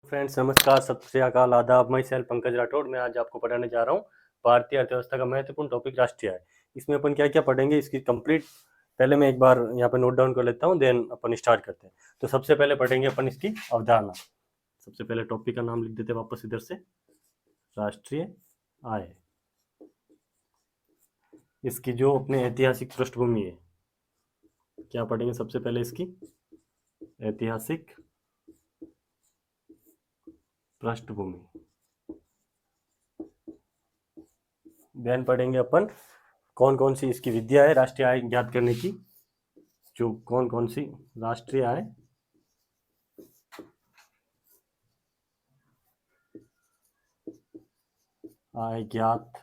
Friends नमस्कार, सत श्री अकाल, आदाब। मैं सेल पंकज राठौड़। मैं आज आपको पढ़ाने जा रहा हूँ भारतीय अर्थव्यवस्था का महत्वपूर्ण टॉपिक राष्ट्रीय आय। इसमें अपन क्या क्या पढ़ेंगे इसकी कंप्लीट पहले मैं एक बार यहाँ पे नोट डाउन कर लेता हूँ, देन अपन स्टार्ट करते हैं। तो सबसे पहले पढ़ेंगे अपन इसकी अवधारणा। सबसे पहले टॉपिक का नाम लिख देते हैं वापस इधर से, राष्ट्रीय आय। इसकी जो अपने ऐतिहासिक पृष्ठभूमि है, क्या पढ़ेंगे सबसे पहले इसकी ऐतिहासिक पृष्ठभूमि। देन पढ़ेंगे अपन कौन कौन सी इसकी विधियां है राष्ट्रीय आय ज्ञात करने की, जो कौन कौन सी राष्ट्रीय आय ज्ञात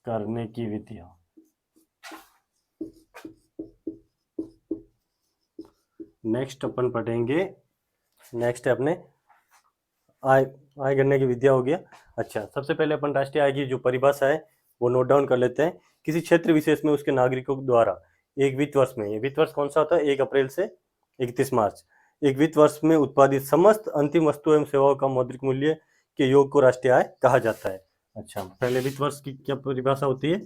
करने की विधियां। नेक्स्ट अपन पढ़ेंगे, नेक्स्ट है अपने आय गणना की विधिया हो गया। अच्छा, सबसे पहले अपन राष्ट्रीय आय की जो परिभाषा है वो नोट डाउन कर लेते हैं। किसी क्षेत्र विशेष में उसके नागरिकों द्वारा एक वित्त वर्ष में, ये वित्त वर्ष कौन सा होता है, 1 अप्रैल से 31 मार्च, एक वित्त वर्ष में उत्पादित समस्त अंतिम वस्तु एवं सेवाओं का मौद्रिक मूल्य के योग को राष्ट्रीय आय कहा जाता है। अच्छा, पहले वित्त वर्ष की क्या परिभाषा होती है।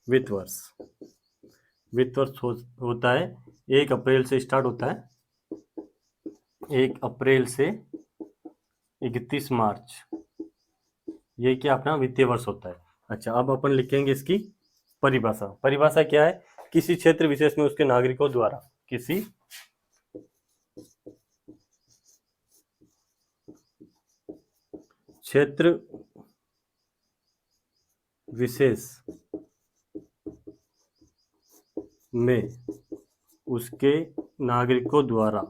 वित्त वर्ष होता है 1 अप्रैल से स्टार्ट होता है, 1 अप्रैल से 31 मार्च, ये क्या अपना वित्तीय वर्ष होता है। अच्छा, अब अपन लिखेंगे इसकी परिभाषा। परिभाषा क्या है, किसी क्षेत्र विशेष में उसके नागरिकों द्वारा, किसी क्षेत्र विशेष में उसके नागरिकों द्वारा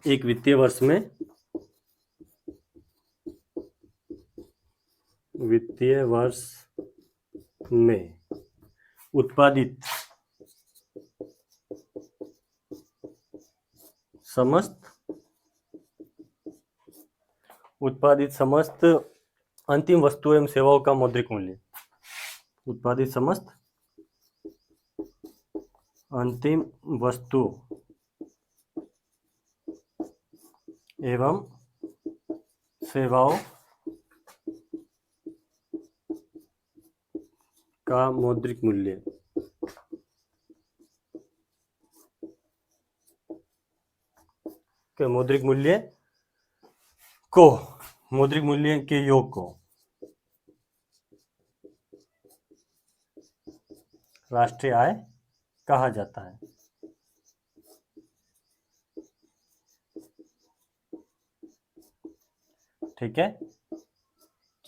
एक वित्तीय वर्ष में उत्पादित समस्त अंतिम वस्तु एवं सेवाओं का मौद्रिक मूल्य, उत्पादित समस्त अंतिम वस्तु एवं सेवाओं का मौद्रिक मूल्य। मौद्रिक मूल्य के योग को राष्ट्रीय आय कहा जाता है। ठीक है,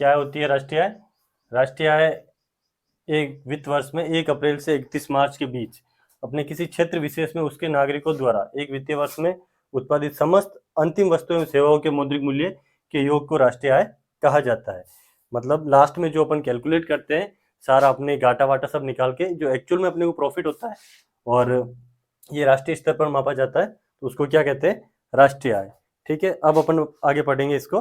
क्या होती है राष्ट्रीय आय। राष्ट्रीय आय एक वित्त वर्ष में 1 अप्रैल से 31 मार्च के बीच अपने किसी क्षेत्र विशेष में उसके नागरिकों द्वारा एक वित्तीय वर्ष में उत्पादित समस्त अंतिम वस्तुओं एवं सेवाओं के मौद्रिक मूल्य के योग को राष्ट्रीय आय कहा जाता है। मतलब लास्ट में जो अपन कैलकुलेट करते हैं, सारा अपने घाटा वाटा सब निकाल के जो एक्चुअल में अपने को प्रॉफिट होता है और ये राष्ट्रीय स्तर पर मापा जाता है, तो उसको क्या कहते हैं, राष्ट्रीय आय। ठीक है, अब अपन आगे पढ़ेंगे इसको,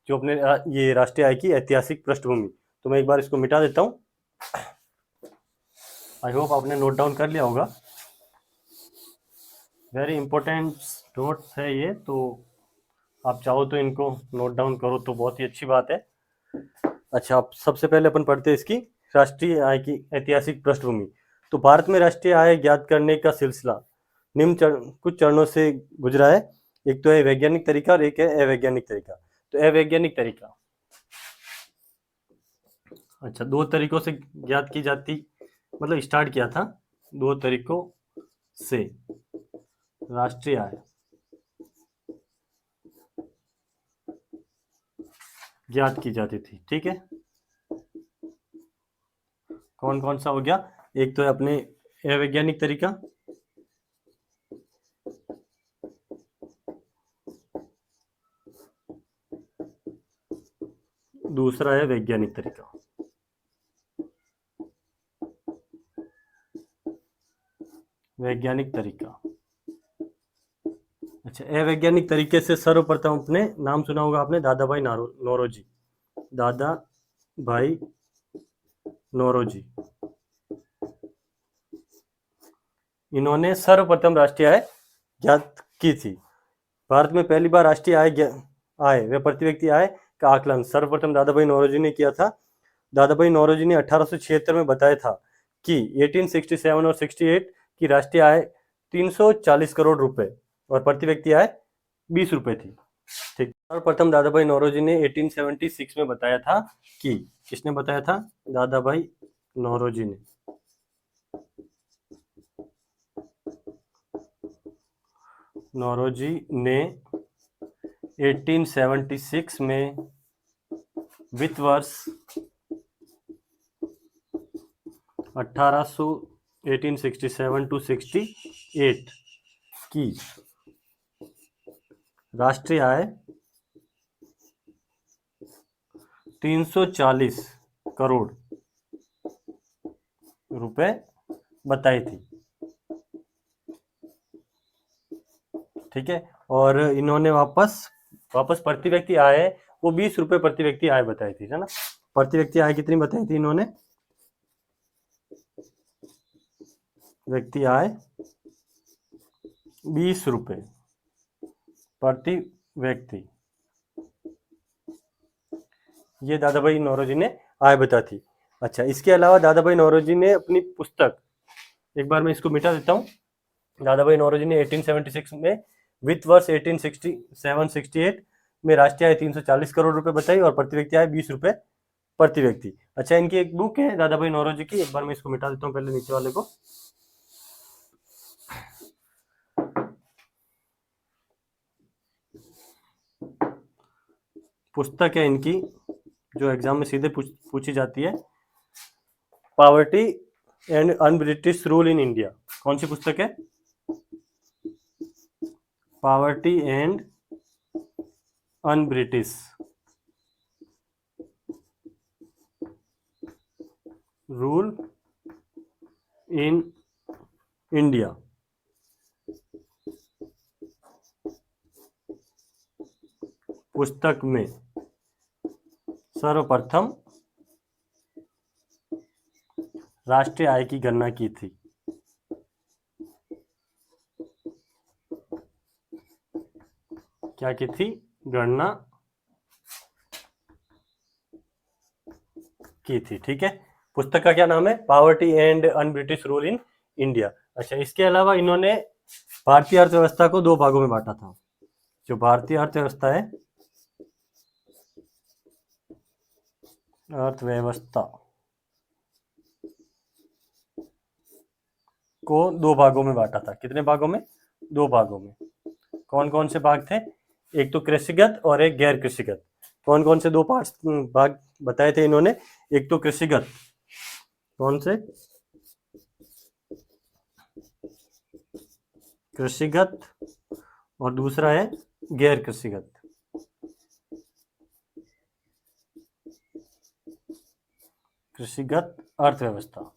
जो अपने ये राष्ट्रीय आय की ऐतिहासिक पृष्ठभूमि। तो मैं एक बार इसको मिटा देता हूँ। आई होप आपने नोट डाउन कर लिया होगा। वेरी इंपॉर्टेंट नोट्स है ये, तो आप चाहो तो इनको नोट डाउन करो तो बहुत ही अच्छी बात है। अच्छा, आप सबसे पहले अपन पढ़ते हैं इसकी राष्ट्रीय आय की ऐतिहासिक पृष्ठभूमि। तो भारत में राष्ट्रीय आय ज्ञात करने का सिलसिला कुछ चरणों से गुजरा है। एक तो है वैज्ञानिक तरीका और एक है अवैज्ञानिक तरीका। तो अवैज्ञानिक तरीका, अच्छा, 2 तरीकों से ज्ञात की जाती, मतलब स्टार्ट किया था 2 तरीकों से राष्ट्रीय आय ज्ञात की जाती थी। ठीक है, कौन कौन सा हो गया, एक तो है अपने अवैज्ञानिक तरीका, दूसरा है वैज्ञानिक तरीका। वैज्ञानिक तरीका, अच्छा, अवैज्ञानिक तरीके से सर्वप्रथम अपने नाम सुना होगा आपने, दादा भाई नौरोजी। दादा भाई नौरोजी इन्होंने सर्वप्रथम राष्ट्रीय आय ज्ञात की थी। भारत में पहली बार राष्ट्रीय आय व प्रति व्यक्ति आय का आकलन सर्वप्रथम दादा भाई नौरोजी ने किया था। दादा भाई नौरोजी ने 1876 में बताया था कि 1867 और 68 की राष्ट्रीय आय 340 करोड़ रुपए और प्रति व्यक्ति आय 20 रुपए थी। ठीक। सर्वप्रथम दादा भाई नौरोजी ने 1876 में बताया था कि, किसने बताया था? दादा भाई नौरोजी ने। नौरोजी ने 1876 में वित्त वर्ष 1867 टू 68 की राष्ट्रीय आय 340 करोड़ रुपए बताई थी। ठीक है। और इन्होंने वापस प्रति व्यक्ति आय वो 20 रुपए प्रति व्यक्ति आय बताई थी, है ना। प्रति व्यक्ति आय कितनी बताई थी इन्होंने? व्यक्ति आय 20 रुपए प्रति व्यक्ति, ये दादा भाई नौरोजी ने आय बता थी। अच्छा, इसके अलावा दादा भाई नौरोजी ने अपनी पुस्तक, एक बार मैं इसको मिटा देता हूँ। दादा भाई नौरोजी ने 1876 में वित्त वर्ष 1867-68 में राष्ट्रीय आय 340 करोड़ रुपए बताई और प्रति व्यक्ति आय 20 रुपए प्रति व्यक्ति। अच्छा, इनकी एक बुक है दादा भाई नौरोजी की, एक बार मैं इसको मिटा देता हूँ पहले नीचे वाले को। पुस्तक है इनकी जो एग्जाम में सीधे पूछी जाती है, poverty and un British rule in India. कौन सी पुस्तक है? Poverty and un British rule in India. पुस्तक में सर्वप्रथम राष्ट्रीय आय की गणना की थी। क्या की थी? गणना की थी। ठीक है। पुस्तक का क्या नाम है? Poverty and un British rule in India. अच्छा, इसके अलावा इन्होंने भारतीय अर्थव्यवस्था को दो भागों में बांटा था। जो भारतीय अर्थव्यवस्था है, अर्थव्यवस्था को दो भागों में बांटा था। कितने भागों में? दो भागों में। कौन कौन से भाग थे? एक तो कृषिगत और एक गैर कृषिगत। कौन कौन से दो पार्ट्स भाग बताए थे इन्होंने? एक तो कृषिगत, कौन से? कृषिगत, और दूसरा है गैर कृषिगत। कृषिगत अर्थव्यवस्था,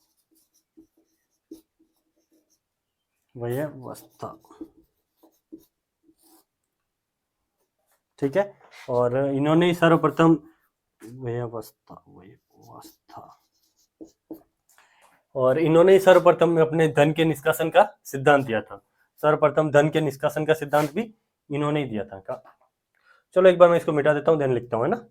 व्यवस्था। ठीक है। और इन्होंने सर्वप्रथम व्यवस्था और इन्होंने सर्वप्रथम अपने धन के निष्कासन का सिद्धांत दिया था। सर्वप्रथम धन के निष्कासन का सिद्धांत भी इन्होंने ही दिया था। चलो एक बार मैं इसको मिटा देता हूँ, देन लिखता हूँ, है ना।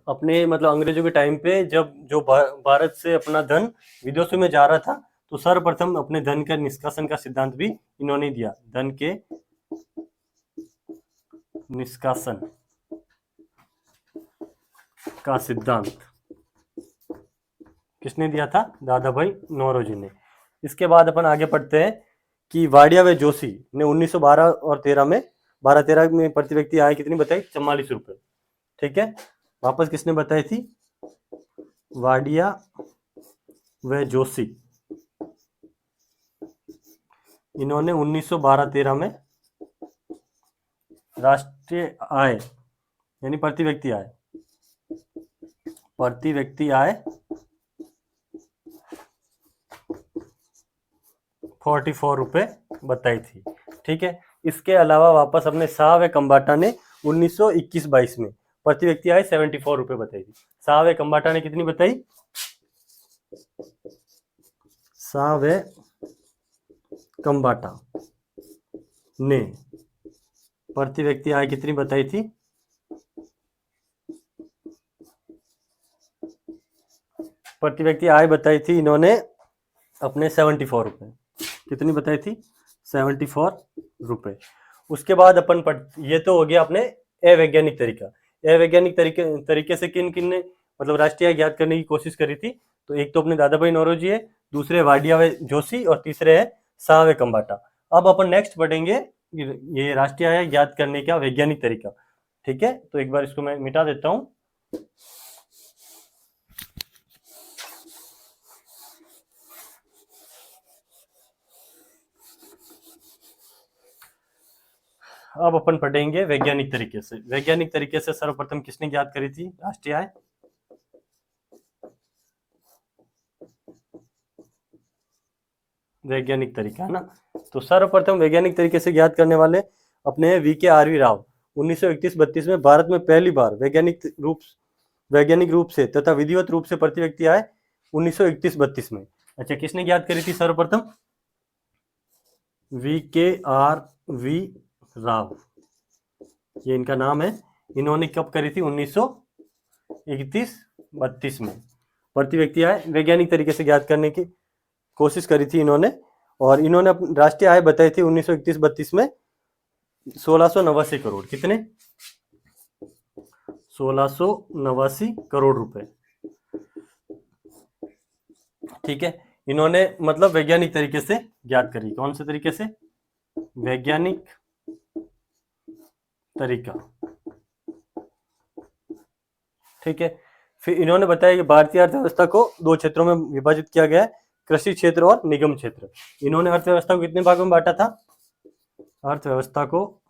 अपने मतलब अंग्रेजों के टाइम पे जब जो भारत से अपना धन विदेशों में जा रहा था, तो सर्वप्रथम अपने धन के निष्कासन का सिद्धांत भी इन्होंने दिया। धन के निष्कासन का सिद्धांत किसने दिया था? दादा भाई नौरोजी ने। इसके बाद अपन आगे पढ़ते हैं कि वाडिया व जोशी ने 1912 और 13 में प्रति व्यक्ति आय कितनी बताई? 44 रुपए। ठीक है। वापस किसने बताई थी? वाडिया व जोशी। इन्होंने 1912-13 में राष्ट्रीय आय यानी प्रति व्यक्ति आय 44 रुपए बताई थी। ठीक है। इसके अलावा वापस अपने शाह व कंबाटा ने 1921-22 में प्रति व्यक्ति आय 74 रुपए बताई थी। सावे कंबाटा ने कितनी बताई? सावे कंबाटा ने प्रति व्यक्ति आय कितनी बताई थी? प्रति व्यक्ति आय बताई थी इन्होंने अपने 74 रुपए। कितनी बताई थी? 74 रुपए। उसके बाद अपन ये तो हो गया अपने अवैज्ञानिक तरीका। अवैज्ञानिक तरीके से किन किन ने मतलब राष्ट्रीय आय ज्ञात करने की कोशिश करी थी? तो एक तो अपने दादा भाई नौरोजी है, दूसरे वाडिया जोशी और तीसरे है सावे कंबाटा। अब अपन नेक्स्ट पढ़ेंगे ये राष्ट्रीय आय ज्ञात करने का वैज्ञानिक तरीका। ठीक है, तो एक बार इसको मैं मिटा देता हूं। अब अपन पढ़ेंगे वैज्ञानिक तरीके से। वैज्ञानिक तरीके से सर्वप्रथम किसने ज्ञात करी थी राष्ट्रीय आय? वैज्ञानिक तरीका है ना। तो सर्वप्रथम वैज्ञानिक तरीके से ज्ञात करने वाले अपने VKRV राव 1931-32 में भारत में पहली बार वैज्ञानिक रूप से तथा विधिवत रूप से प्रति व्यक्ति आय 1931-32 में। अच्छा, किसने ज्ञात करी थी सर्वप्रथम? VKRV राव, ये इनका नाम है। इन्होंने कब करी थी? 1931-32 में प्रति व्यक्ति आय वैज्ञानिक तरीके से ज्ञात करने की कोशिश करी थी इन्होंने। और इन्होंने राष्ट्रीय आय बताई थी 1931-32 में 1689 करोड़। कितने? 1689 करोड़ रुपए। ठीक है, इन्होंने मतलब वैज्ञानिक तरीके से ज्ञात करी। कौन से तरीके से? वैज्ञानिक तरीका। ठीक है, फिर इन्होंने बताया कि भारतीय अर्थव्यवस्था को दो क्षेत्रों में विभाजित किया गया है, कृषि क्षेत्र और निगम क्षेत्र। इन्होंने अर्थव्यवस्था को कितने भागों में बांटा था? अर्थव्यवस्था को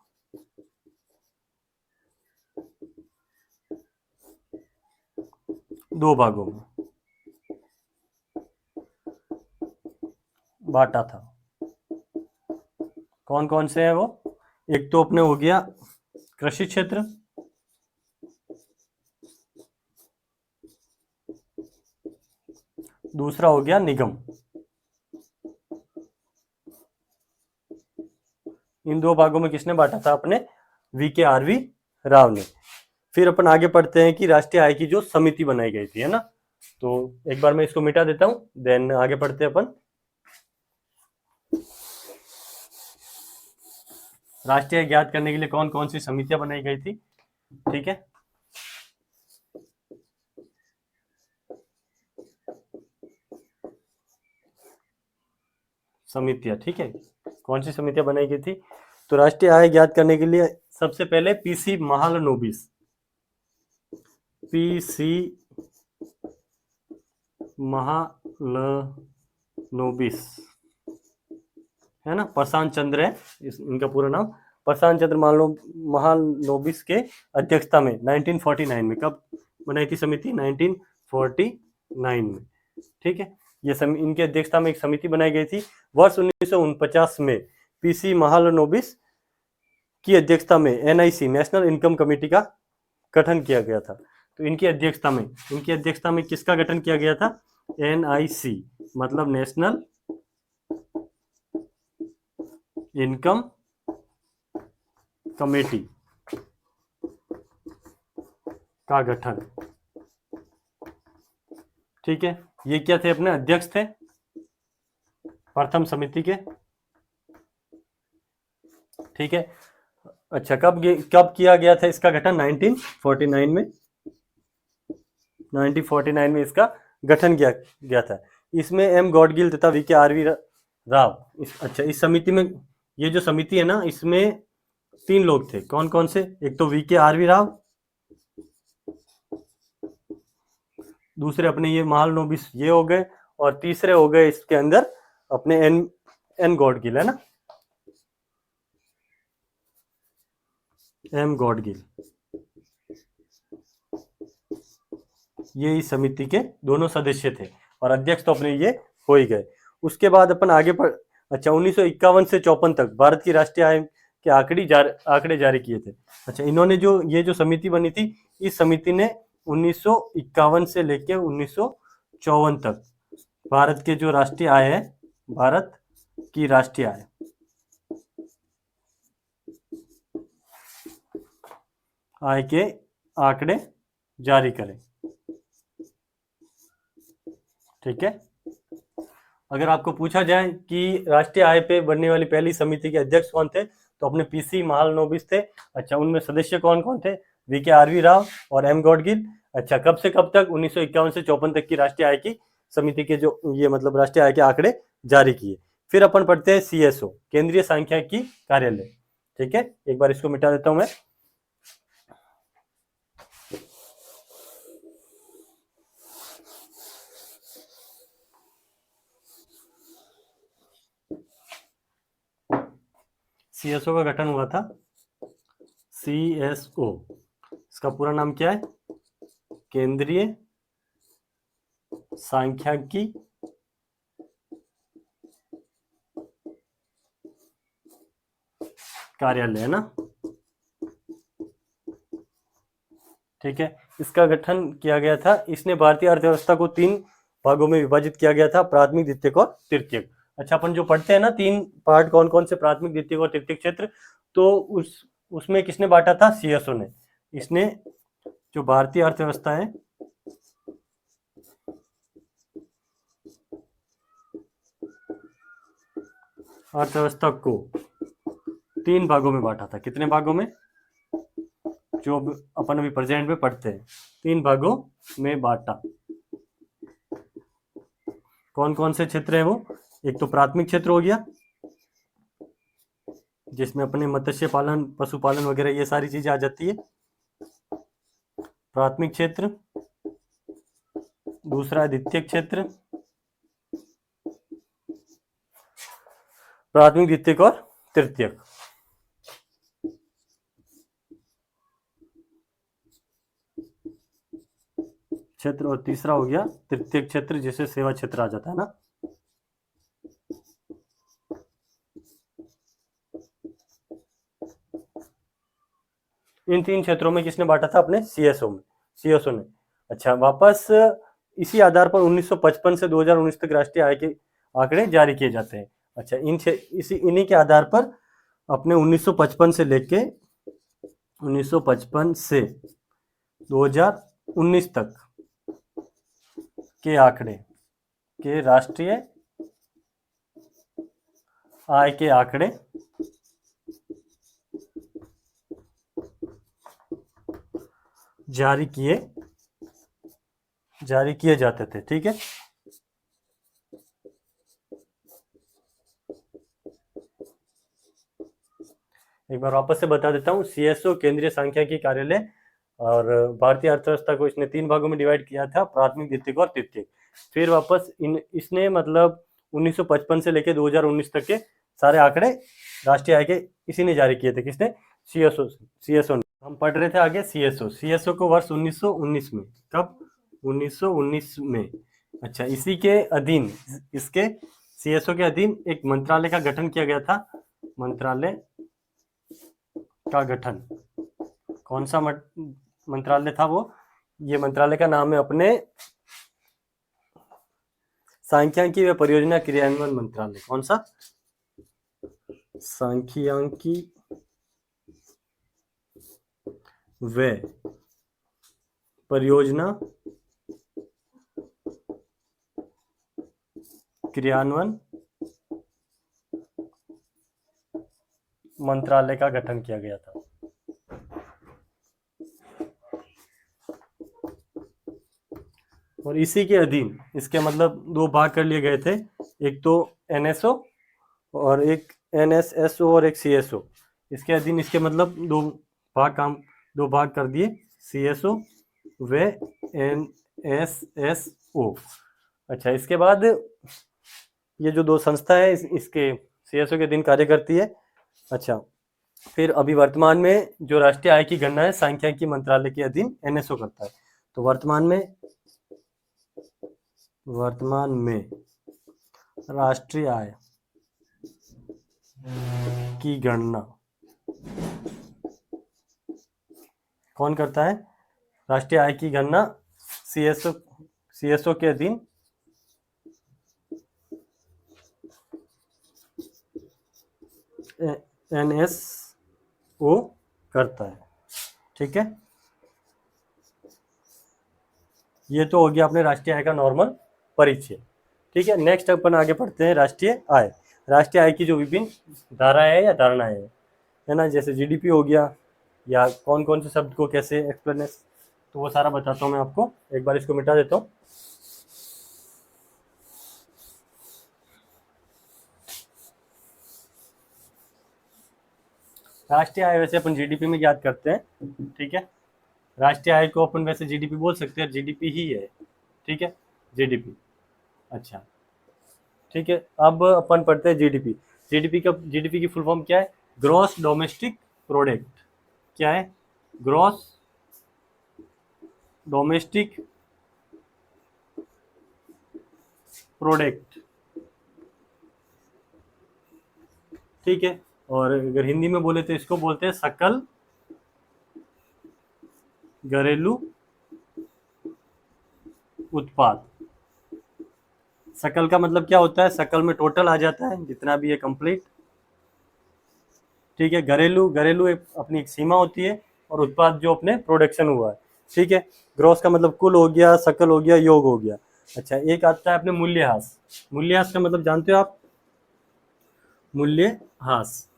2 भागों में बांटा था। कौन कौन से हैं वो? एक तो अपने हो गया कृषि क्षेत्र, दूसरा हो गया निगम। इन 2 भागों में किसने बांटा था? अपने VKRV राव ने। फिर अपन आगे पढ़ते हैं कि राष्ट्रीय आय की जो समिति बनाई गई थी, है ना। तो एक बार मैं इसको मिटा देता हूं, देन आगे पढ़ते हैं अपन। राष्ट्रीय आय ज्ञात करने के लिए कौन कौन सी समितियां बनाई गई थी? ठीक है, समितियां। ठीक है, कौन सी समितियां बनाई गई थी? तो राष्ट्रीय आय ज्ञात करने के लिए सबसे पहले PC महालनोबिस, PC महालनोबिस, है ना, प्रशांत चंद्र है इनका पूरा नाम। प्रशांत चंद्र महालनोबिस के अध्यक्षता में 1949 में, कब बनाई थी समिति? 1949 में। ठीक है, ये इनके अध्यक्षता में एक समिति बनाई गई थी। वर्ष 1949 में PC महालनोबिस की अध्यक्षता में NIC नेशनल इनकम कमेटी का गठन किया गया था। तो इनकी अध्यक्षता में किसका गठन किया गया था? NIC मतलब नेशनल इनकम कमेटी का गठन। ठीक है, ये क्या थे? अपने अध्यक्ष थे प्रथम समिति के। ठीक है, अच्छा, कब किया गया था इसका गठन? 1949 में। 1949 में इसका गठन किया गया था। इसमें M गॉडगिल तथा VKRV राव अच्छा, इस समिति में, ये जो समिति है ना, इसमें 3 लोग थे। कौन कौन से? एक तो VKRV राव, दूसरे अपने ये महालनोबिस ये हो गए, और तीसरे हो गए इसके अंदर अपने N गॉडगिल, है ना, M गॉडगिल। ये इस समिति के दोनों सदस्य थे और अध्यक्ष तो अपने ये हो ही गए। उसके बाद अपन आगे अच्छा, 1951 से 54 तक भारत की राष्ट्रीय आय के आंकड़े जारी किए थे। अच्छा, इन्होंने जो ये जो समिति बनी थी, इस समिति ने 1951 से लेके 1954 तक भारत के जो राष्ट्रीय आय है, भारत की राष्ट्रीय आय के आंकड़े जारी करें। ठीक है। अगर आपको पूछा जाए कि राष्ट्रीय आय पे बनने वाली पहली समिति के अध्यक्ष कौन थे, तो अपने पीसी महालनोबिस थे। अच्छा, उनमें सदस्य कौन कौन थे? वीके आरवी राव और एम गॉडगिल। अच्छा, कब से कब तक? 1951 से 54 तक की राष्ट्रीय आय की समिति के जो ये मतलब राष्ट्रीय आय के आंकड़े जारी किए। फिर अपन पढ़ते हैं सीएसओ, केंद्रीय सांख्यिकी कार्यालय। ठीक है, एक बार इसको मिटा देता हूं मैं। सीएसओ का गठन हुआ था, सीएसओ, इसका पूरा नाम क्या है? केंद्रीय सांख्यिकी कार्यालय, है ना। ठीक है, इसका गठन किया गया था। इसने भारतीय अर्थव्यवस्था को 3 भागों में विभाजित किया गया था, प्राथमिक, द्वितीयक और तृतीयक। अच्छा, अपन जो पढ़ते हैं ना 3 पार्ट कौन कौन से, प्राथमिक, द्वितीयक और तृतीयक क्षेत्र, तो उसमें किसने बांटा था? सीएसओ ने। इसने जो भारतीय अर्थव्यवस्था है, अर्थव्यवस्था को 3 भागों में बांटा था। कितने भागों में? जो अपन अभी प्रेजेंट में पढ़ते हैं, 3 भागों में बांटा। कौन कौन से क्षेत्र है वो? एक तो प्राथमिक क्षेत्र हो गया, जिसमें अपने मत्स्य पालन, पशुपालन वगैरह ये सारी चीजें आ जाती है, प्राथमिक क्षेत्र। दूसरा है द्वितीयक क्षेत्र, प्राथमिक, द्वितीयक और तृतीयक क्षेत्र। और तीसरा हो गया तृतीयक क्षेत्र, जिसे सेवा क्षेत्र आ जाता है ना। इन 3 क्षेत्रों में किसने बांटा था? अपने सीएसओ ने। अच्छा, वापस इसी आधार पर 1955 से 2019 तक राष्ट्रीय आय के आंकड़े जारी किए जाते हैं। अच्छा, इन्हीं के आधार पर अपने 1955 से लेके 1955 से 2019 तक के आंकड़े, के राष्ट्रीय आय के आंकड़े जारी किए जाते थे। ठीक है, एक बार वापस से बता देता हूँ। सीएसओ, केंद्रीय सांख्यिकी कार्यालय, और भारतीय अर्थव्यवस्था को इसने 3 भागों में डिवाइड किया था, प्राथमिक, द्वितीयक और तृतीयक। फिर वापस इसने मतलब 1955 से लेकर 2019 तक के सारे आंकड़े राष्ट्रीय आय के इसी ने जारी किए थे। किसने? सीएसओ ने। हम पढ़ रहे थे आगे सीएसओ को वर्ष 1919 में। कब? 1919 में। अच्छा, इसी के अधीन, इसके सीएसओ के अधीन एक मंत्रालय का गठन किया गया था। मंत्रालय का गठन, कौन सा मंत्रालय था वो? ये मंत्रालय का नाम है अपने सांख्यिकी व परियोजना क्रियान्वयन मंत्रालय। कौन सा? सांख्यिकी व परियोजना क्रियान्वयन मंत्रालय का गठन किया गया था। और इसी के अधीन, इसके मतलब 2 भाग कर लिए गए थे, एक तो एनएसओ और एक एनएसएसओ और एक सीएसओ। इसके अधीन इसके मतलब 2 भाग कर दिए, सीएसओ व एनएसएसओ। अच्छा, इसके बाद ये जो 2 संस्था है इसके सीएसओ के अधीन कार्य करती है। अच्छा, फिर अभी वर्तमान में जो राष्ट्रीय आय की गणना है सांख्यिकी मंत्रालय के अधीन एनएसओ करता है। तो वर्तमान में राष्ट्रीय आय की गणना कौन करता है? राष्ट्रीय आय की गणना सीएसओ के अधीन एनएसओ करता है। ठीक है, ये तो हो गया अपने राष्ट्रीय आय का नॉर्मल परिचय। ठीक है, नेक्स्ट अपन आगे पढ़ते हैं राष्ट्रीय आय। राष्ट्रीय आय की जो विभिन्न धाराएं है या धारणाएं है ना, जैसे जीडीपी हो गया, या कौन कौन से शब्द को कैसे एक्सप्लेन, तो वो सारा बताता हूँ मैं आपको। एक बार इसको मिटा देता हूँ। राष्ट्रीय आय वैसे अपन जीडीपी में याद करते हैं। ठीक है, राष्ट्रीय आय को अपन वैसे जीडीपी बोल सकते हैं, जीडीपी ही है। ठीक है, जीडीपी। अच्छा, ठीक है, अब अपन पढ़ते हैं जीडीपी। जीडीपी की फुल फॉर्म क्या है? Gross domestic product. क्या है? Gross domestic product. ठीक है, और अगर हिंदी में बोले तो इसको बोलते हैं सकल घरेलू उत्पाद। सकल का मतलब क्या होता है? सकल में टोटल आ जाता है जितना भी है कंप्लीट। ठीक है, घरेलू घरेलू एक अपनी एक सीमा होती है, और उत्पाद जो अपने प्रोडक्शन हुआ है। ठीक है, ग्रॉस का मतलब कुल हो गया, सकल हो गया, योग हो गया। अच्छा, एक आता है अपने मूल्यह्रास। मूल्यह्रास का मतलब जानते हो आप? मूल्यह्रास,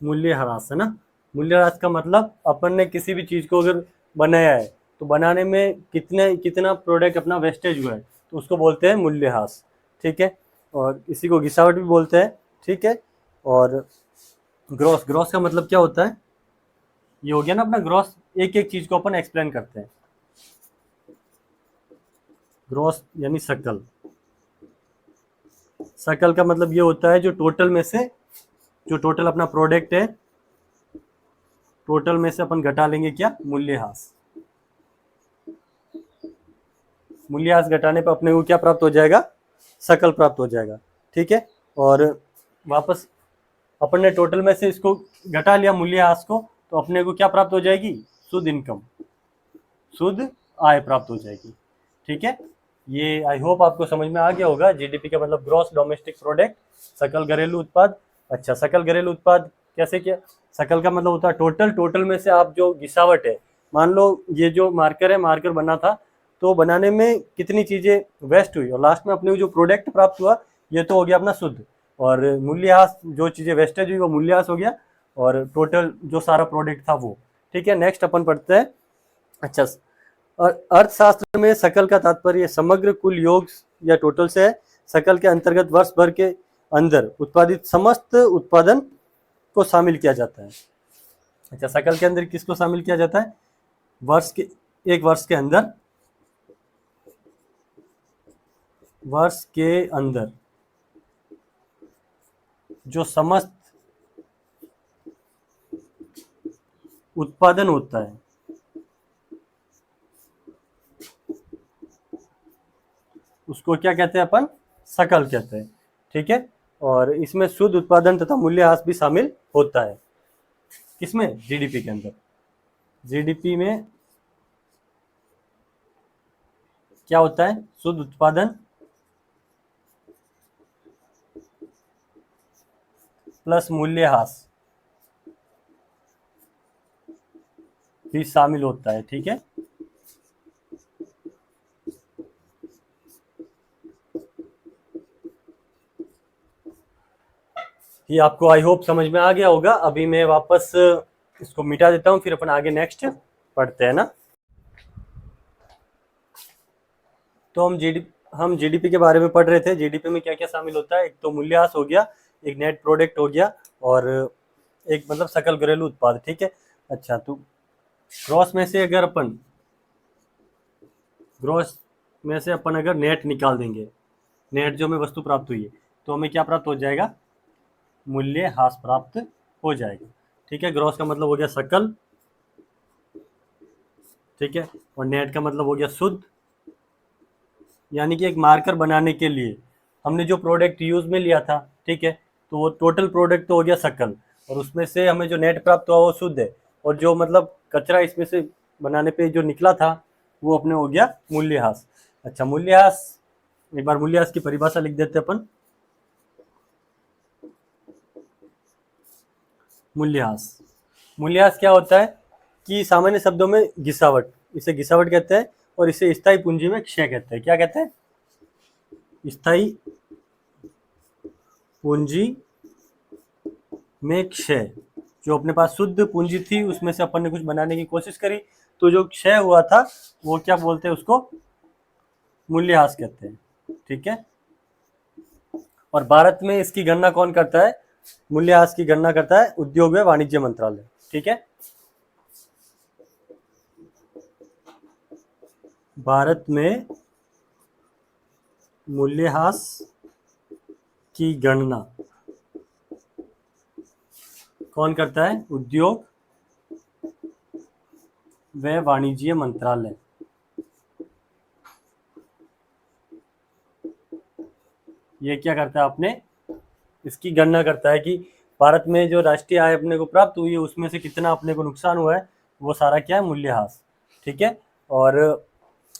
मूल्यह्रास है ना। मूल्यह्रास का मतलब अपन ने किसी भी चीज को अगर बनाया है, तो बनाने में कितना प्रोडक्ट अपना वेस्टेज हुआ है, तो उसको बोलते हैं मूल्यह्रास। ठीक है, और इसी को घिसावट भी बोलते हैं। ठीक है, और ग्रॉस, ग्रॉस का मतलब क्या होता है? ये हो गया ना अपना ग्रॉस, एक एक चीज को अपन एक्सप्लेन करते हैं। ग्रॉस यानी सकल। सकल का मतलब ये होता है जो टोटल में से, जो टोटल अपना प्रोडक्ट है, टोटल में से अपन घटा लेंगे क्या? मूल्यह्रास। मूल्यह्रास घटाने पर अपने को क्या प्राप्त हो जाएगा? सकल प्राप्त हो जाएगा। ठीक है, और वापस अपन ने टोटल में से इसको घटा लिया मूल्यह्रास को, तो अपने को क्या प्राप्त हो जाएगी? शुद्ध इनकम, शुद्ध आय प्राप्त हो जाएगी। ठीक है, ये आई होप आपको समझ में आ गया होगा। जीडीपी का मतलब ग्रॉस डोमेस्टिक प्रोडक्ट, सकल घरेलू उत्पाद। अच्छा, सकल घरेलू उत्पाद कैसे? क्या सकल का मतलब होता है टोटल, टोटल में से आप जो गिसावट है, मान लो ये जो मार्कर है, मार्कर बना था, तो बनाने में कितनी चीजें वेस्ट हुई, और लास्ट में अपने को जो प्रोडक्ट प्राप्त हुआ, ये तो हो गया अपना शुद्ध। और मूल्यह्रास, जो चीजें वेस्टेज हुई वो मूल्यह्रास हो गया, और टोटल जो सारा प्रोडक्ट था वो। ठीक है, नेक्स्ट अपन पढ़ते हैं। अच्छा, और अर्थशास्त्र में सकल का तात्पर्य समग्र कुल योग या टोटल से है। सकल के अंतर्गत वर्ष भर के अंदर उत्पादित समस्त उत्पादन को शामिल किया जाता है। अच्छा, सकल के अंदर किसको शामिल किया जाता है? वर्ष के, एक वर्ष के अंदर, वर्ष के अंदर जो समस्त उत्पादन होता है, उसको क्या कहते हैं अपन? सकल कहते हैं। ठीक है, और इसमें शुद्ध उत्पादन तथा मूल्यह्रास भी शामिल होता है। किसमें? जीडीपी के अंदर। जीडीपी में क्या होता है? शुद्ध उत्पादन प्लस मूल्यह्रास भी शामिल होता है। ठीक है, ये आपको आई होप समझ में आ गया होगा। अभी मैं वापस इसको मिटा देता हूं, फिर अपन आगे नेक्स्ट पढ़ते हैं ना। तो हम जीडीपी के बारे में पढ़ रहे थे। जीडीपी में क्या क्या शामिल होता है? एक तो मूल्यह्रास हो गया, एक नेट प्रोडक्ट हो गया, और एक मतलब सकल घरेलू उत्पाद। ठीक है, अच्छा, तो ग्रॉस में से अगर अपन, ग्रॉस में से अपन अगर नेट निकाल देंगे, नेट जो हमें वस्तु प्राप्त हुई है, तो हमें क्या प्राप्त हो जाएगा? मूल्यह्रास प्राप्त हो जाएगा। ठीक है, ग्रॉस का मतलब हो गया सकल। ठीक है, और नेट का मतलब हो गया शुद्ध। यानी कि एक मार्कर बनाने के लिए हमने जो प्रोडक्ट यूज में लिया था, ठीक है, तो वो टोटल प्रोडक्ट तो हो गया सकल, और उसमें से हमें जो नेट प्राप्त हुआ वो शुद्ध है, और जो मतलब कचरा इसमें से बनाने पे जो निकला था वो अपने हो गया मूल्यह्रास। अच्छा, मूल्यह्रास, एक बार मूल्यह्रास की परिभाषा लिख देते हैं अपन। मूल्यह्रास, मूल्यह्रास क्या होता है कि सामान्य शब्दों में गिसावट, इसे गिसावट कहते हैं, और इसे स्थायी पूंजी में क्षय कहते हैं। क्या कहते हैं? स्थायी पूंजी में क्षय। जो अपने पास शुद्ध पूंजी थी उसमें से अपन ने कुछ बनाने की कोशिश करी, तो जो क्षय हुआ था वो क्या बोलते हैं? उसको मूल्यह्रास कहते हैं। ठीक है, और भारत में इसकी गणना कौन करता है? मूल्यह्रास की गणना करता है उद्योग व वाणिज्य मंत्रालय। ठीक है, भारत में मूल्यह्रास की गणना कौन करता है? उद्योग व वाणिज्य मंत्रालय। ये क्या करता है? आपने इसकी गणना करता है कि भारत में जो राष्ट्रीय आय अपने को प्राप्त हुई है उसमें से कितना अपने को नुकसान हुआ है, वो सारा क्या है? मूल्यह्रास। ठीक है, और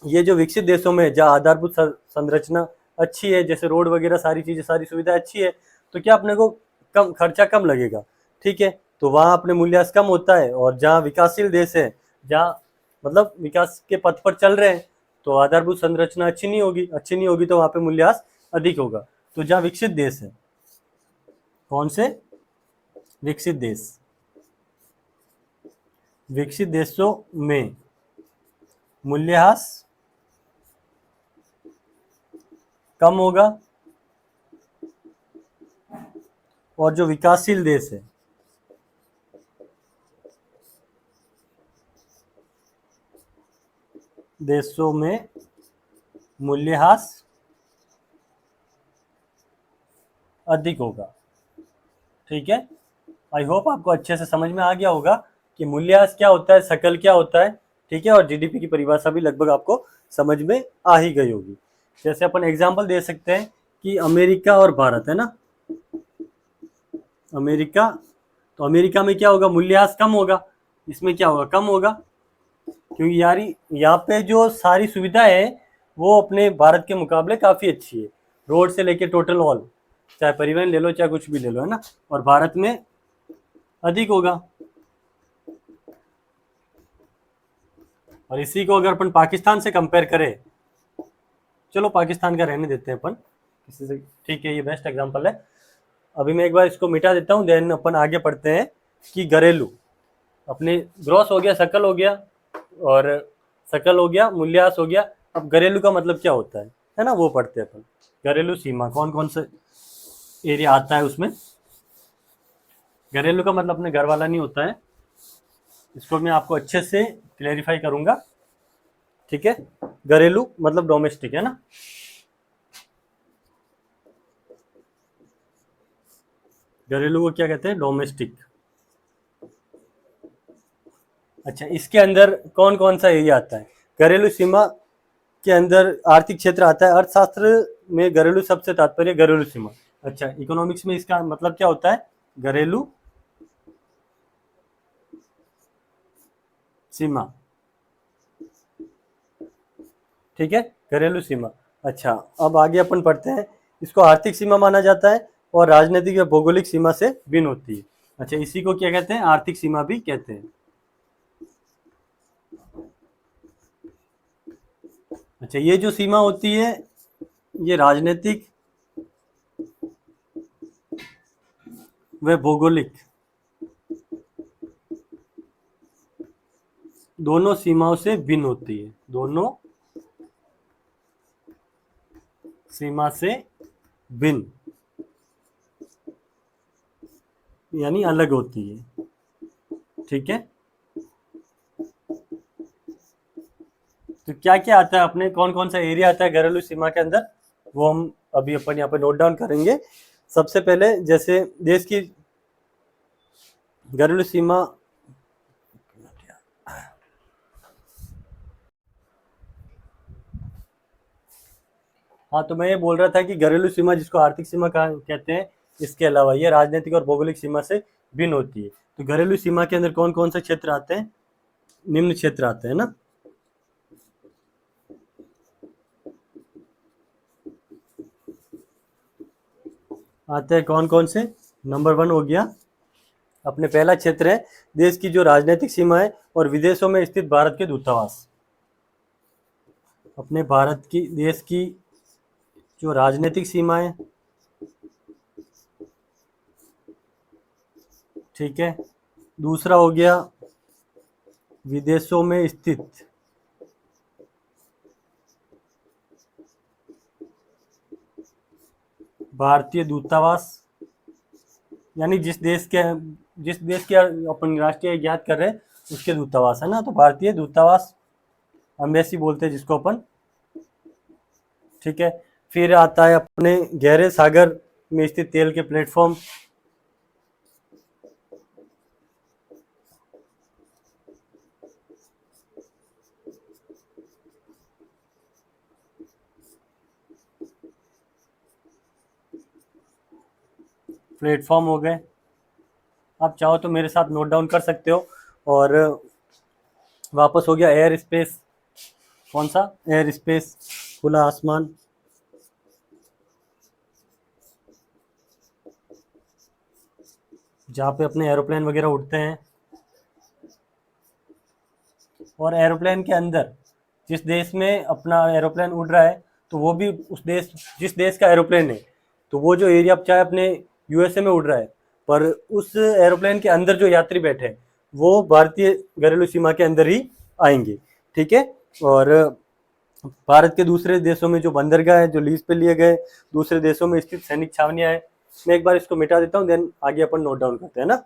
ये जो विकसित देशों में जहाँ आधारभूत संरचना अच्छी है, जैसे रोड वगैरह सारी चीजें, सारी सुविधा अच्छी है, तो क्या अपने को कम खर्चा कम लगेगा। ठीक है, तो वहाँ अपने मूल्यह्रास कम होता है, और जहाँ विकासशील देश है, जहाँ मतलब विकास के पथ पर चल रहे हैं, तो आधारभूत संरचना अच्छी नहीं होगी, अच्छी नहीं होगी तो वहाँ पे मूल्यह्रास अधिक होगा। तो जहाँ विकसित देश है, कौन से? विकसित देश, विकसित देशों में मूल्यह्रास कम होगा, और जो विकासशील देश है, देशों में मूल्यह्रास अधिक होगा। ठीक है, आई होप आपको अच्छे से समझ में आ गया होगा कि मूल्यह्रास क्या होता है, सकल क्या होता है। ठीक है, और जीडीपी की परिभाषा भी लगभग आपको समझ में आ ही गई होगी। जैसे अपन एग्जांपल दे सकते हैं कि अमेरिका और भारत है ना, अमेरिका, तो अमेरिका में क्या होगा? मूल्यह्रास कम होगा, इसमें क्या होगा? कम होगा, क्योंकि यार यहाँ पे जो सारी सुविधा है वो अपने भारत के मुकाबले काफ़ी अच्छी है, रोड से लेके टोटल ऑल, चाहे परिवहन ले लो चाहे कुछ भी ले लो, है ना, और भारत में अधिक होगा। और इसी को अगर अपन पाकिस्तान से कंपेयर करें, चलो पाकिस्तान का रहने देते हैं अपन किसी से, ठीक है, ये बेस्ट एग्जांपल है। अभी मैं एक बार इसको मिटा देता हूँ, देन अपन आगे पढ़ते हैं कि घरेलू, अपने ग्रॉस हो गया, सकल हो गया, और सकल हो गया, मूल्यह्रास हो गया। अब घरेलू का मतलब क्या होता है ना, वो पढ़ते हैं अपन। घरेलू सीमा कौन कौन से एरिया आता है उसमें? घरेलू का मतलब अपने घर वाला नहीं होता है, इसको मैं आपको अच्छे से क्लेरिफाई करूंगा। ठीक है, घरेलू मतलब डोमेस्टिक, है ना, घरेलू को क्या कहते हैं? डोमेस्टिक। अच्छा, इसके अंदर कौन कौन सा एरिया आता है? घरेलू सीमा के अंदर आर्थिक क्षेत्र आता है, अर्थशास्त्र में घरेलू शब्द से तात्पर्य घरेलू सीमा। अच्छा, इकोनॉमिक्स में इसका मतलब क्या होता है? घरेलू सीमा। ठीक है, घरेलू सीमा। अच्छा, अब आगे अपन पढ़ते हैं, इसको आर्थिक सीमा माना जाता है, और राजनीतिक या भौगोलिक सीमा से भिन्न होती है। अच्छा, इसी को क्या कहते हैं? आर्थिक सीमा भी कहते हैं। अच्छा, ये जो सीमा होती है ये राजनीतिक व भौगोलिक दोनों सीमाओं से भिन्न होती है, दोनों सीमा से भिन्न, यानी अलग होती है। ठीक है, तो क्या क्या आता है अपने, कौन कौन सा एरिया आता है घरेलू सीमा के अंदर, वो हम अभी अपन यहाँ पे नोट डाउन करेंगे। सबसे पहले जैसे देश की घरेलू सीमा, हाँ, तो मैं ये बोल रहा था कि घरेलू सीमा जिसको आर्थिक सीमा कहते हैं, इसके अलावा ये राजनीतिक और भौगोलिक सीमा से भिन्न होती है। तो घरेलू सीमा के अंदर कौन कौन से क्षेत्र आते हैं? निम्न क्षेत्र आते हैं ना। आते हैं कौन कौन से? नंबर 1 हो गया अपने पहला क्षेत्र है देश की जो राजनीतिक सीमा है और विदेशों में स्थित भारत के दूतावास। अपने भारत की देश की जो राजनीतिक सीमा है, ठीक है। दूसरा हो गया विदेशों में स्थित भारतीय दूतावास, यानी जिस देश के अपन राष्ट्रीय ज्ञात कर रहे हैं उसके दूतावास है ना, तो भारतीय दूतावास, एम्बेसी बोलते हैं जिसको अपन, ठीक है। फिर आता है अपने गहरे सागर में स्थित तेल के प्लेटफॉर्म, हो गए। आप चाहो तो मेरे साथ नोट डाउन कर सकते हो। और वापस हो गया एयर स्पेस, कौन सा? एयर स्पेस, खुला आसमान, जहाँ पे अपने एरोप्लेन वगैरह उड़ते हैं। और एरोप्लेन के अंदर जिस देश में अपना एरोप्लेन उड़ रहा है तो वो भी उस देश, जिस देश का एरोप्लेन है, तो वो जो एरिया चाहे अपने यूएसए में उड़ रहा है, पर उस एरोप्लेन के अंदर जो यात्री बैठे हैं वो भारतीय घरेलू सीमा के अंदर ही आएंगे, ठीक है। और भारत के दूसरे देशों में जो बंदरगाह है जो लीज पे लिए गए, दूसरे देशों में स्थित सैनिक छावनियां हैं। मैं एक बार इसको मिटा देता हूँ, देन आगे अपन नोट डाउन करते हैं ना।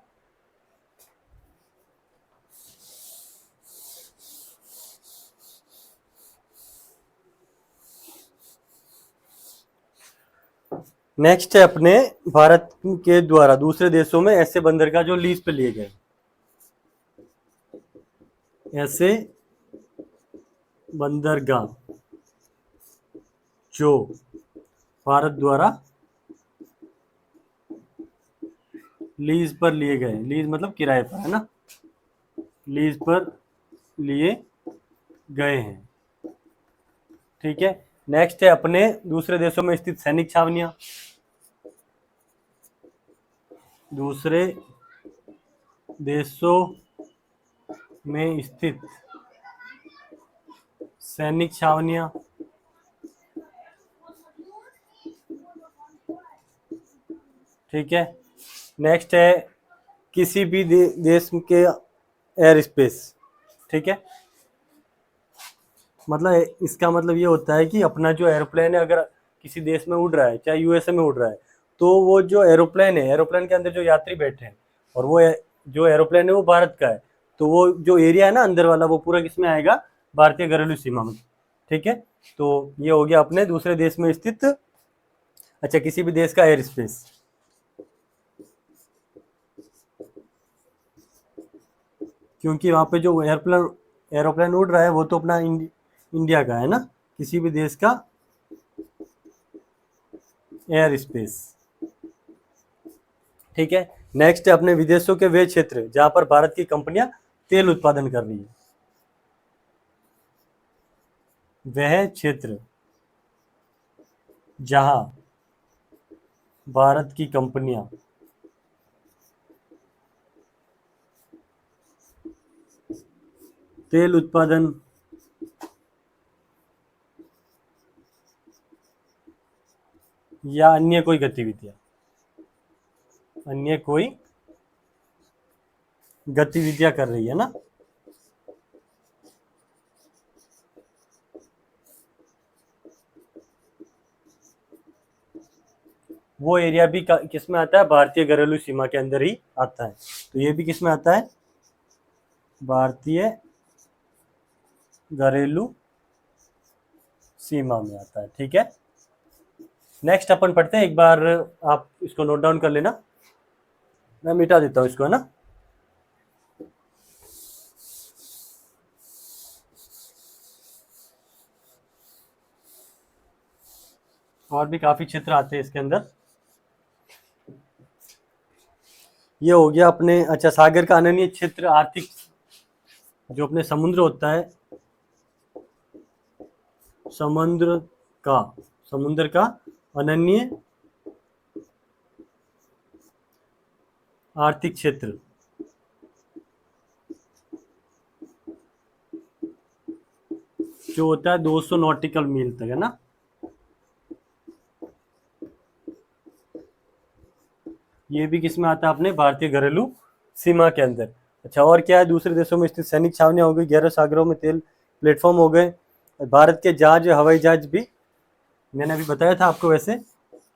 नेक्स्ट है अपने भारत के द्वारा दूसरे देशों में ऐसे बंदरगाह जो लीज पे लिए गए, ऐसे बंदरगाह जो भारत द्वारा लीज पर लिए गए, लीज मतलब किराए पर है ना, लीज पर लिए गए हैं, ठीक है। नेक्स्ट है अपने दूसरे देशों में स्थित सैनिक छावनियां, दूसरे देशों में स्थित सैनिक छावनियां, ठीक है। नेक्स्ट है किसी भी देश के एयर स्पेस, ठीक है। मतलब इसका मतलब ये होता है कि अपना जो एरोप्लेन है अगर किसी देश में उड़ रहा है, चाहे यूएसए में उड़ रहा है, तो वो जो एरोप्लेन है, एरोप्लेन के अंदर जो यात्री बैठे हैं और वो जो एरोप्लेन है वो भारत का है, तो वो जो एरिया है ना अंदर वाला, वो पूरा किसमें आएगा? भारतीय घरेलू सीमा में, ठीक है। तो ये हो गया अपने दूसरे देश में स्थित, अच्छा, किसी भी देश का एयर स्पेस। क्योंकि वहां पे जो एरोप्लेन उड़ रहा है वो तो अपना इंडिया का है ना, किसी भी देश का एयर स्पेस, ठीक है। नेक्स्ट है अपने विदेशों के वे क्षेत्र जहां पर भारत की कंपनियां तेल उत्पादन कर रही है, वह क्षेत्र जहां भारत की कंपनियां तेल उत्पादन या अन्य कोई गतिविधियां, अन्य कोई गतिविधियां कर रही है ना, वो एरिया भी किस में आता है? भारतीय घरेलू सीमा के अंदर ही आता है। तो ये भी किस में आता है? भारतीय घरेलू सीमा में आता है, ठीक है। नेक्स्ट अपन पढ़ते हैं, एक बार आप इसको नोट डाउन कर लेना, मैं मिटा देता हूँ इसको, है ना। और भी काफी क्षेत्र आते हैं इसके अंदर। ये हो गया अपने, अच्छा, सागर का अनन्य क्षेत्र आर्थिक, जो अपने समुद्र होता है, समुद्र का समुद्र का अनन्य आर्थिक क्षेत्र, जो होता है 200 नॉटिकल मील तक, है ना। ये भी किसमें आता है, अपने भारतीय घरेलू सीमा के अंदर। अच्छा, और क्या है, दूसरे देशों में स्थित सैनिक छावनियां हो गई, गहरे सागरों में तेल प्लेटफॉर्म हो गए, भारत के जहाज, हवाई जहाज भी मैंने अभी बताया था आपको। वैसे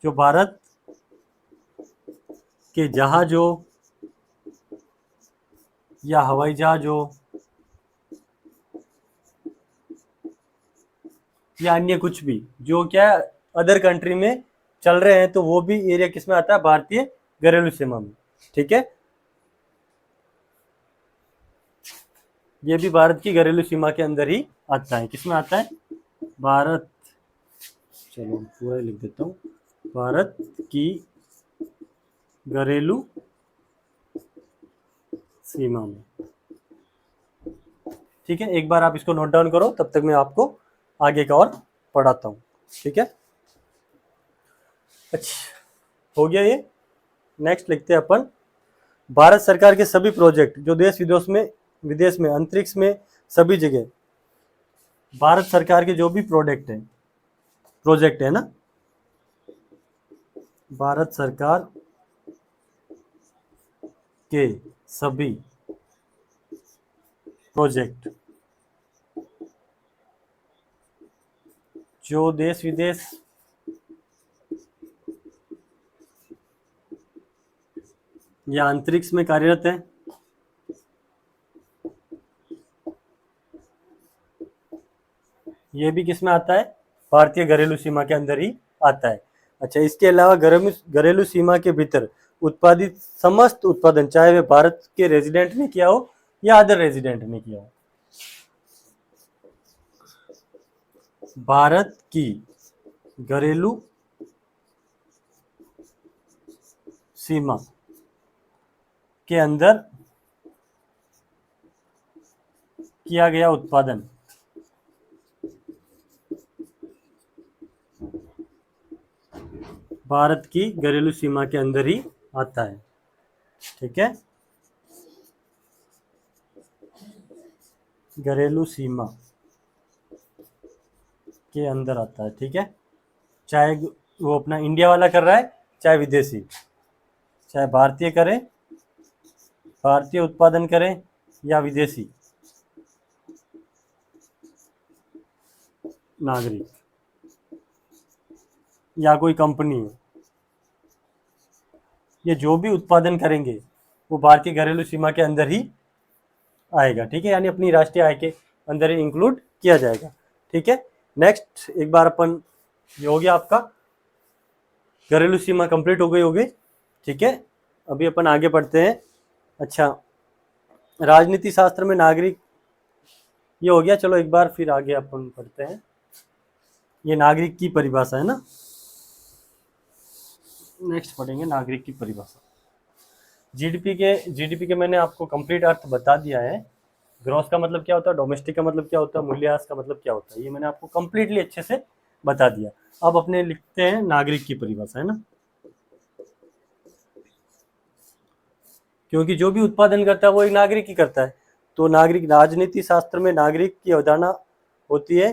जो भारत के जहाज हो या हवाई जहाज हो या अन्य कुछ भी जो क्या अदर कंट्री में चल रहे हैं, तो वो भी एरिया किसमें आता है, भारतीय घरेलू सीमा में। ठीक है, ये भी भारत की घरेलू सीमा के अंदर ही आता है। किसमें आता है, भारत, चलो पूरा लिख देता हूँ, भारत की घरेलू सीमा में। ठीक है, एक बार आप इसको नोट डाउन करो, तब तक मैं आपको आगे का और पढ़ाता हूँ। ठीक है, अच्छा, हो गया ये। नेक्स्ट लिखते हैं अपन, भारत सरकार के सभी प्रोजेक्ट जो देश विदेश में अंतरिक्ष में सभी जगह, भारत सरकार के जो भी प्रोजेक्ट है ना, भारत सरकार के सभी प्रोजेक्ट जो देश विदेश या अंतरिक्ष में कार्यरत है, ये भी किसमें आता है, भारतीय घरेलू सीमा के अंदर ही आता है। अच्छा, इसके अलावा घरेलू सीमा के भीतर उत्पादित समस्त उत्पादन, चाहे वे भारत के रेजिडेंट ने किया हो या अदर रेजिडेंट ने किया हो, भारत की घरेलू सीमा के अंदर किया गया उत्पादन भारत की घरेलू सीमा के अंदर ही आता है। ठीक है, घरेलू सीमा के अंदर आता है। ठीक है, चाहे वो अपना इंडिया वाला कर रहा है, चाहे विदेशी, चाहे भारतीय करे, भारतीय उत्पादन करें या विदेशी नागरिक या कोई कंपनी, ये जो भी उत्पादन करेंगे वो भारतीय घरेलू सीमा के अंदर ही आएगा। ठीक है, यानी अपनी राष्ट्रीय आय के अंदर ही इंक्लूड किया जाएगा। ठीक है, नेक्स्ट एक बार अपन, ये हो गया आपका घरेलू सीमा कंप्लीट हो गई होगी। ठीक है, अभी अपन आगे बढ़ते हैं। अच्छा, राजनीति शास्त्र में नागरिक, ये हो गया। चलो एक बार फिर आगे अपन पढ़ते हैं, ये नागरिक की परिभाषा है ना, नेक्स्ट पढ़ेंगे नागरिक की परिभाषा। जीडीपी के मैंने आपको कंप्लीट अर्थ बता दिया है। ग्रॉस का मतलब क्या होता है, डोमेस्टिक का मतलब क्या होता है, मूल्यह्रास का मतलब क्या होता है, ये मैंने आपको कंप्लीटली अच्छे से बता दिया। अब अपने लिखते हैं नागरिक की परिभाषा, है ना, क्योंकि जो भी उत्पादन करता है वो एक नागरिक ही करता है। तो नागरिक, राजनीति शास्त्र में नागरिक की अवधारणा होती है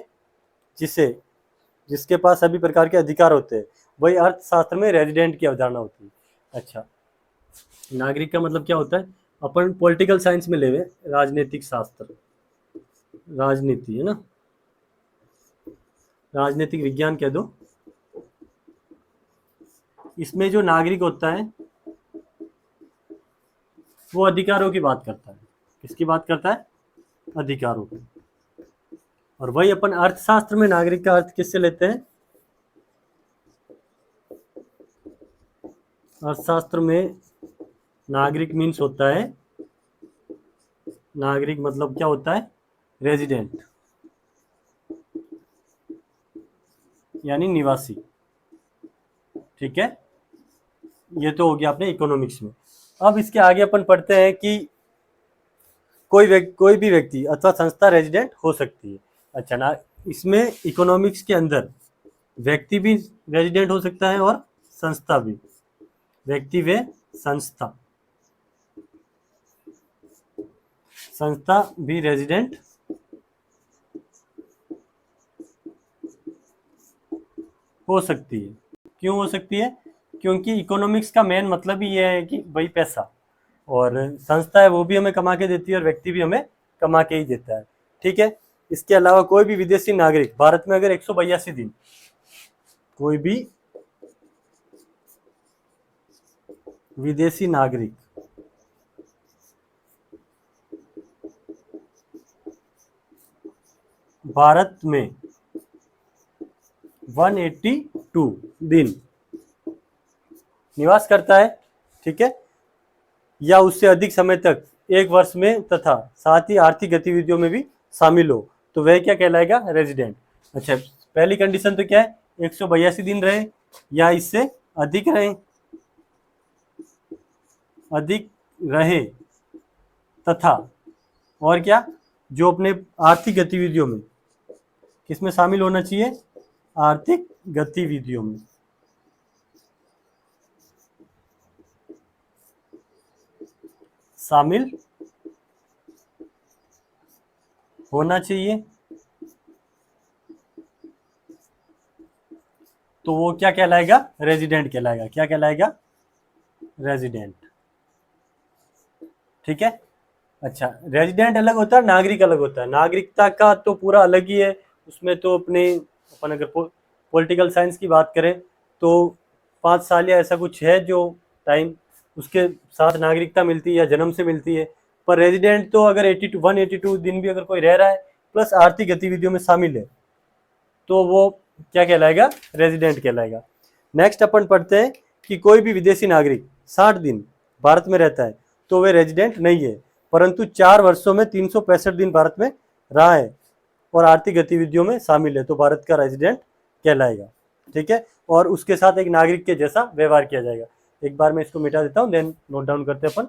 जिसके पास सभी प्रकार के अधिकार होते हैं। वही अर्थशास्त्र में रेजिडेंट की अवधारणा होती है। अच्छा, नागरिक का मतलब क्या होता है, अपन पॉलिटिकल साइंस में लेवे, राजनीतिक शास्त्र, राजनीति है ना, राजनीतिक विज्ञान कह दो। इसमें जो नागरिक होता है वो अधिकारों की बात करता है। किसकी बात करता है, अधिकारों की। और वही अपन अर्थशास्त्र में नागरिक का अर्थ किससे लेते हैं, अर्थशास्त्र में नागरिक मीन्स होता है, नागरिक मतलब क्या होता है, रेजिडेंट, यानी निवासी। ठीक है, ये तो हो गया अपने इकोनॉमिक्स में। अब इसके आगे अपन पढ़ते हैं कि कोई भी व्यक्ति अथवा संस्था रेजिडेंट हो सकती है। अच्छा ना, इसमें इकोनॉमिक्स के अंदर व्यक्ति भी रेजिडेंट हो सकता है और संस्था भी, व्यक्ति व संस्था, संस्था भी रेजिडेंट हो सकती है। क्यों हो सकती है? क्योंकि इकोनॉमिक्स का मेन मतलब ही ये है कि भाई पैसा, और संस्था है वो भी हमें कमा के देती है और व्यक्ति भी हमें कमा के ही देता है। ठीक है। इसके अलावा कोई भी विदेशी नागरिक भारत में अगर 182 दिन, कोई भी विदेशी नागरिक भारत में 182 दिन निवास करता है, ठीक है, या उससे अधिक समय तक एक वर्ष में तथा साथ ही आर्थिक गतिविधियों में भी शामिल हो, तो वह क्या कहलाएगा? रेजिडेंट। अच्छा, पहली कंडीशन तो क्या है? 182 दिन रहे या इससे अधिक रहे, अधिक रहे तथा और क्या, जो अपने आर्थिक गतिविधियों में किसमें शामिल होना चाहिए? आर्थिक गतिविधियों में शामिल होना चाहिए, तो वो क्या कहलाएगा? रेजिडेंट कहलाएगा। क्या कहलाएगा? रेजिडेंट। ठीक है। अच्छा, रेजिडेंट अलग होता है, नागरिक अलग होता है। नागरिकता का तो पूरा अलग ही है, उसमें तो अपन अगर पॉलिटिकल साइंस की बात करें तो 5 साल या ऐसा कुछ है जो टाइम उसके साथ नागरिकता मिलती है या जन्म से मिलती है। पर रेजिडेंट तो अगर 182 दिन भी अगर कोई रह रहा है प्लस आर्थिक गतिविधियों में शामिल है तो वो क्या कहलाएगा? रेजिडेंट कहलाएगा। नेक्स्ट अपन पढ़ते हैं कि कोई भी विदेशी नागरिक 60 दिन भारत में रहता है तो वे रेजिडेंट नहीं है, परंतु 4 वर्षों में 365 दिन भारत में रहा है और आर्थिक गतिविधियों में शामिल है तो भारत का रेजिडेंट कहलाएगा। ठीक है। और उसके साथ एक नागरिक के जैसा व्यवहार किया जाएगा। एक बार मैं इसको मिटा देता हूं, देन नोट डाउन करते हैं अपन।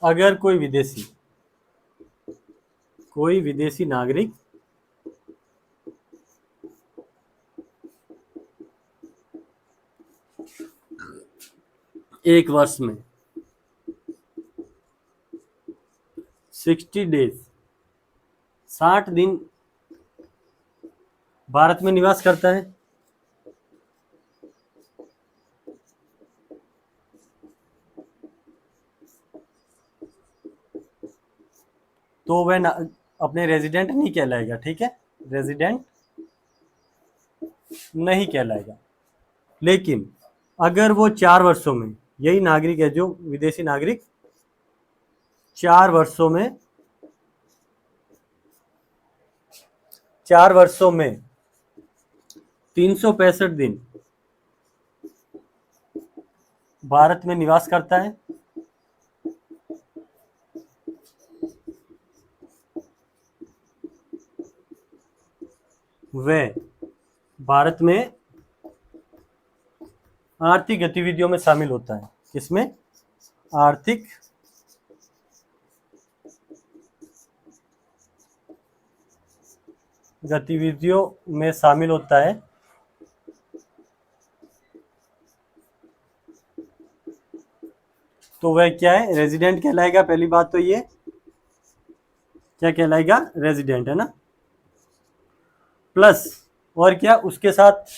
अगर कोई विदेशी नागरिक एक वर्ष में 60 डेज 60 दिन भारत में निवास करता है तो वह अपने रेजिडेंट नहीं कहलाएगा। ठीक है, रेजिडेंट नहीं कहलाएगा। लेकिन अगर वो 4 वर्षों में, यही नागरिक है जो विदेशी नागरिक 4 वर्षों में 365 दिन भारत में निवास करता है वह भारत में आर्थिक गतिविधियों में शामिल होता है। किसमें? आर्थिक गतिविधियों में शामिल होता है तो वह क्या है? रेजिडेंट कहलाएगा। पहली बात तो ये क्या कहलाएगा? रेजिडेंट, है ना। प्लस और क्या, उसके साथ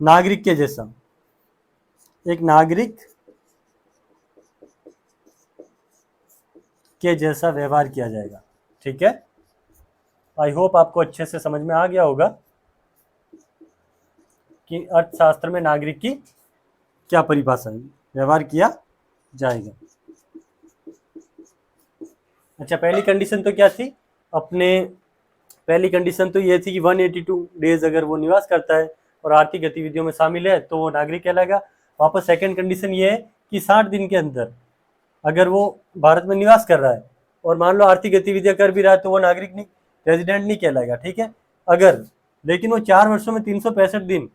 नागरिक के जैसा, एक नागरिक के जैसा व्यवहार किया जाएगा। ठीक है। आई होप आपको अच्छे से समझ में आ गया होगा कि अर्थशास्त्र में नागरिक की क्या परिभाषा है, व्यवहार किया जाएगा। अच्छा, पहली कंडीशन तो क्या थी? पहली कंडीशन तो ये थी कि 182 डेज अगर वो निवास करता है और आर्थिक गतिविधियों में शामिल है तो वो नागरिक कहलाएगा। वापस सेकंड कंडीशन ये है कि 60 दिन के अंदर अगर वो भारत में निवास कर रहा है और मान लो आर्थिक गतिविधियां कर भी रहा है तो वो नागरिक नहीं, रेजिडेंट नहीं कहलाएगा, ठीक है। अगर लेकिन वो 4 वर्षों में 365 दिन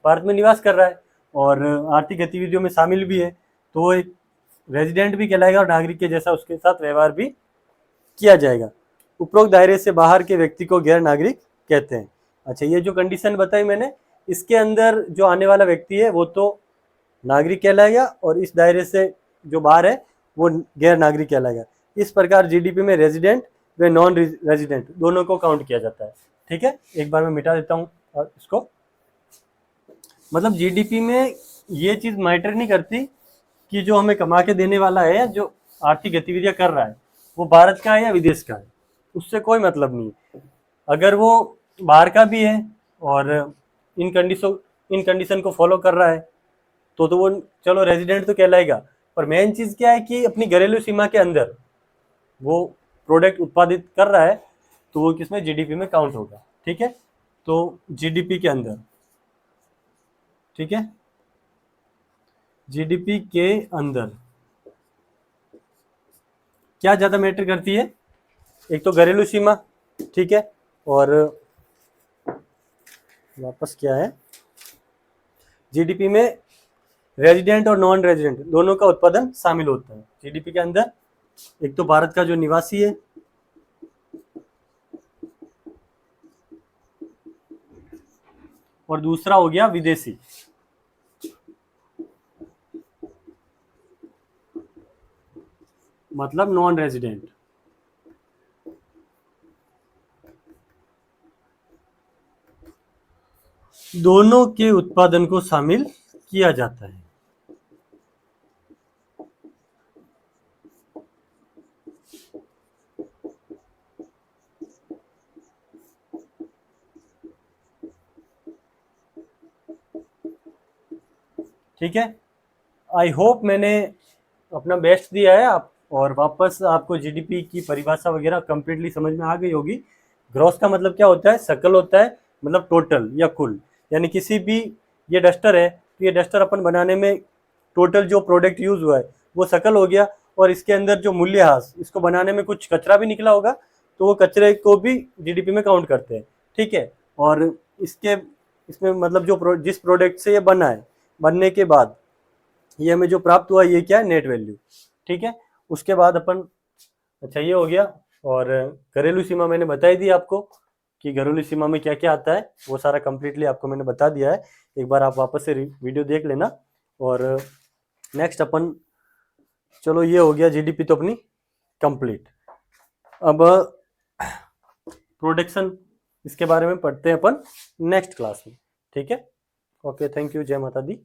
भारत में निवास कर रहा है और आर्थिक गतिविधियों में शामिल भी है तो वो एक रेजिडेंट भी कहलाएगा और नागरिक के जैसा उसके साथ व्यवहार भी किया जाएगा। उपरोक्त दायरे से बाहर के व्यक्ति को गैर नागरिक कहते हैं। अच्छा, ये जो कंडीशन बताई मैंने, इसके अंदर जो आने वाला व्यक्ति है वो तो नागरिक कहलाएगा और इस दायरे से जो बाहर है वो गैर नागरिक कहलाएगा। इस प्रकार जीडीपी में रेजिडेंट व नॉन रेजिडेंट दोनों को काउंट किया जाता है, ठीक है। एक बार मैं मिटा देता हूँ इसको। मतलब जीडीपी में ये चीज मैटर नहीं करती कि जो हमें कमा के देने वाला है, जो आर्थिक गतिविधियां कर रहा है, वो भारत का है या विदेश का है, उससे कोई मतलब नहीं है। अगर वो बाहर का भी है और इन कंडीशन को फॉलो कर रहा है तो वो चलो रेजिडेंट तो कहलाएगा। पर मेन चीज क्या है कि अपनी घरेलू सीमा के अंदर वो प्रोडक्ट उत्पादित कर रहा है तो वो किसमें, जीडीपी में काउंट होगा, ठीक है। तो जीडीपी के अंदर, ठीक है, जीडीपी के अंदर क्या ज्यादा मैटर करती है, एक तो घरेलू सीमा, ठीक है, और वापस क्या है, जीडीपी में रेजिडेंट और नॉन रेजिडेंट दोनों का उत्पादन शामिल होता है जीडीपी के अंदर। एक तो भारत का जो निवासी है और दूसरा हो गया विदेशी। मतलब नॉन रेजिडेंट। दोनों के उत्पादन को शामिल किया जाता है। ठीक है, आई होप मैंने अपना बेस्ट दिया है आप, और वापस आपको जीडीपी की परिभाषा वगैरह कंप्लीटली समझ में आ गई होगी। ग्रॉस का मतलब क्या होता है, सकल होता है, मतलब टोटल या कुल। यानी किसी भी, ये डस्टर है तो ये डस्टर अपन बनाने में टोटल जो प्रोडक्ट यूज हुआ है वो सकल हो गया, और इसके अंदर जो मूल्यह्रास, इसको बनाने में कुछ कचरा भी निकला होगा तो वो कचरे को भी जीडीपी में काउंट करते हैं, ठीक है। और इसके इसमें मतलब जो जिस प्रोडक्ट से ये बना है, बनने के बाद ये हमें जो प्राप्त हुआ ये क्या है, नेट वैल्यू, ठीक है। उसके बाद अपन, अच्छा ये हो गया। और घरेलू सीमा मैंने बताई दी आपको कि घरेलू सीमा में क्या क्या आता है, वो सारा कंप्लीटली आपको मैंने बता दिया है। एक बार आप वापस से वीडियो देख लेना। और नेक्स्ट अपन, चलो ये हो गया जीडीपी तो अपनी कंप्लीट। अब प्रोडक्शन, इसके बारे में पढ़ते हैं अपन नेक्स्ट क्लास में, ठीक है। ओके, थैंक यू, जय माता दी।